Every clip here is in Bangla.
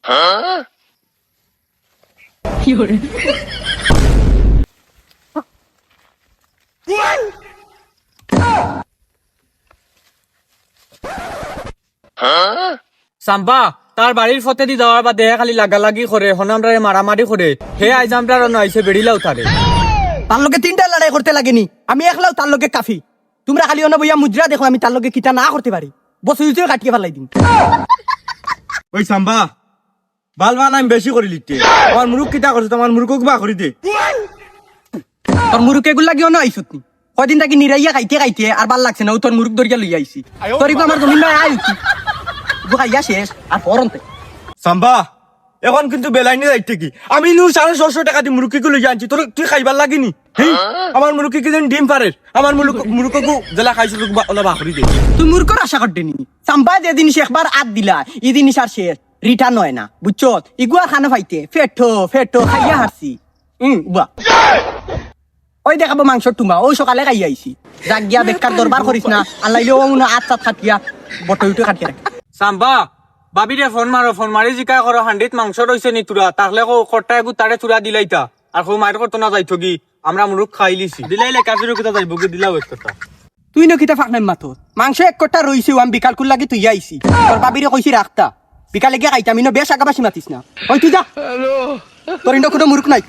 সাম্বা তার বাড়ির ফতে দি যাওয়ার বাদে খালি লাগালাগি করে হনামরা মারামারি করে হে আইজ আমরা আইসে বেড়িলাও তারে তার লোকে তিনটা লড়াই করতে লাগেনি, আমি একলাও তার লোকে কাফি। তোমরা খালি অন্য বইয়া মুদ্রা দেখো, আমি তার লোকে কিটা না করতে পারি, বসে কাটিয়ে ফেলাই দিন। ওই সাম্বা বাল বান আমি বেশি করে লিখতে আমার মুরুখ কিতা করছে, তোমার মুরুখ বা করে দে। তোর মুরুখ এগুলো লাগিও না আইসত নি, কয়দিন থাকি নিরাইয়া খাইতে খাইতে আর ভাল লাগছে না, ও তোর মুরুখ ধরিয়া লইয়া আইসি। তোর আমার জমিন নাই আই উঠি খাইয়া শেষ আর পরন্তে। সাম্বা এখন কিন্তু বেলাইনি যাইতে কি আমি 650 টাকা দিয়ে মুরুখি লই আনছি, তোর তুই খাইবার লাগিনি? আমার মুরুখি কি ডিম পারে, আমার মুরুখকু জেলা খাইছো ওলা বা করে দে। তুই মূর্খর আশা করতে নি চাম্পা, যে জিনিস একবার আদ দিলা এই জিনিস আর শেষ রিটার্ন হয় না, বুঝছো? ইগুয়া খানা পাইতে ফেটো ফেটো খাইয়া হারছি। বা ওই দেখাবো মাংস টুমা, ওই সকালে খাইয়া আইছি। যাক গিয়া বেকার দরবার করিস না, আল্লাইলেও আট সাত খাটিয়া বটে উঠে কাটিয়া রাখি। সাম্বা বাবিরে ফোন মারি জিকা করো হান্ডিত মাংস রইছে নি তুরা, তাহলে কট্টা এগু তারে চূড়া দিলাইতা আর মায়ের করতো না যাইতো কি আমরা মুরুখ খাই লিছি দিলাইলে কাজের কথা যাইব কি দিলাও একটা। তুই নকিতা ফাঁক নাই মাথো, মাংস এক কটা রইছে, আমি বিকাল কুল লাগি তুই আইছি। তোর বাবিরে কইছি রাখতা বিকালে গিয়ে খাইতাম, ইনো বেশ আগাবাসি মাতিস না। ওই তুই যা, তোর ইনো কোনো মুরুখ নাই,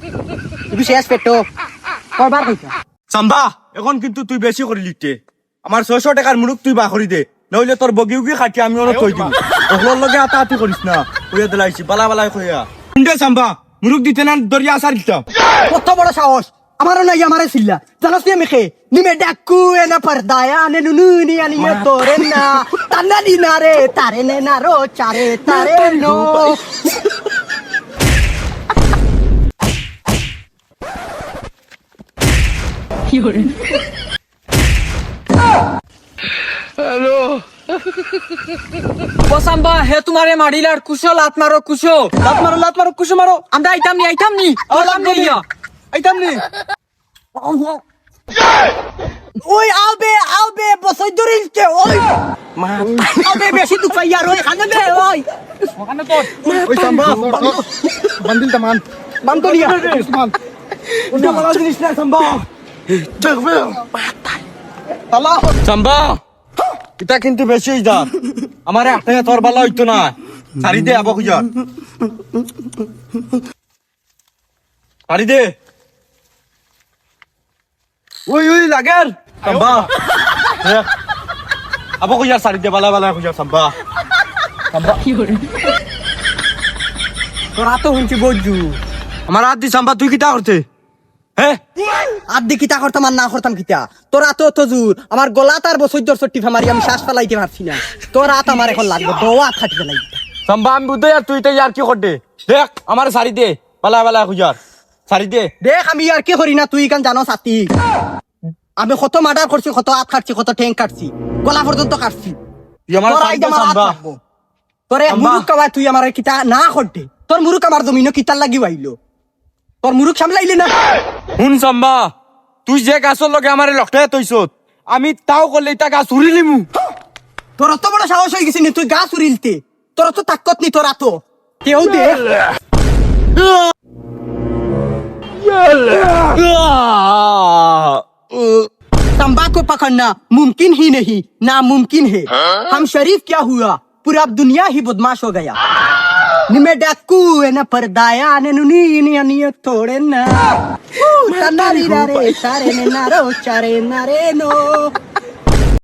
তুই শেষ পেটো করবার কইতা। সাম্বা এখন কিন্তু তুই বেশি করে লিখতে, আমার 600 টাকার মুরুখ তুই বা করে দে, নইলে তোর বগি উগি খাটি আমি অনেক কই দিম। ওগুলোর লগে আতাহাতি করিস না, কইয়া দিলাইছি বালা বালা কইয়া। শুনতে সাম্বা মুরুখ দিতে না দরিয়া আসার দিতাম। কত বড় সাহস, আমারও নাই আমারে ছিল্লা জানাস নি আমি খে নিমে ডাকু এনা পর্দায়া নে নুনি আনি তোরে না তান্না নি না রে তারে নে না রো চারে তারে নো। ও সাম্বা হে তোমারে মারিলার কুশো লাত মারো কুশো লাত মারো কুশো মারো, আমরা আইতাম নি আইতাম নি ওই আবে বসই দরিলতে ওই আবে বেশি দুঃখ ইয়ার ওই খানে বে ওই ওখানে পড় ওই সাম্বা বান্দিল তামান বান্দো নিয়া মান ওটা বলা জিনিস না সাম্বা দেখবে তালা সাম্বা এটা কিন্তু বেশি যা আমার একটা তোর বালা হইতো না, সারি দে আবো খুঁজা সারি দে। ওই লাগের সাম্বা আবো খুঁজা সারি দে বালা বালা খুঁজা সাম্বা তোরা তো হুঁচি বজু আমার হাত দি সাম্বা তুই কিতা করতে হ্যাঁ আদি কিতা করতাম আর না করতাম কিতা, তোর আতো তো জোর আমার গলা তার বসৈদ্যর টিফা মারি আমি শ্বাস ফেলাইতে পারছি না, তোর আত আমার এখন লাগবে দোয়া খাটি ফেলাই। সাম্বা আমি বুঝতে আর তুই তো আর কি করতে দেখ আমার সারি দে বালা বালা খুঁজার সারি দে। দেখ আমি আর কি করি না, তুই কেন জানো সাথী আমি কত মার্ডার করছি, কত হাত কাটছি, কত ঠ্যাং কাটছি, গলা পর্যন্ত কাটছি। তুই আমার সারি দে সাম্বা তোরে মুরুক কাবা তুই আমার কিতা না করতে, তোর মুরুক আমার জমিন কিতার লাগি আইলো, তোর মুরুক সামলাইলি না। শুন সাম্বা তুই যে গাছর লগে আমার লকটাই তৈছত আমি তাও করলে তা গাছ উড়ি লিমু। তোর অত বড় সাহস হয়ে গেছিস তুই গাছ উড়িলতে, তোর তো তাকত নি তোর আতো কেউ দে। तंबा को पकड़ना मुमकिन ही नहीं नामुमकिन है। हम शरीफ क्या हुआ पूरा दुनिया ही बदमाश हो गया। निमे डाकू है ना परदाया ने नुनी ने थोड़े ना तन्ना री रे सारे ने नारो चारे नारे नो।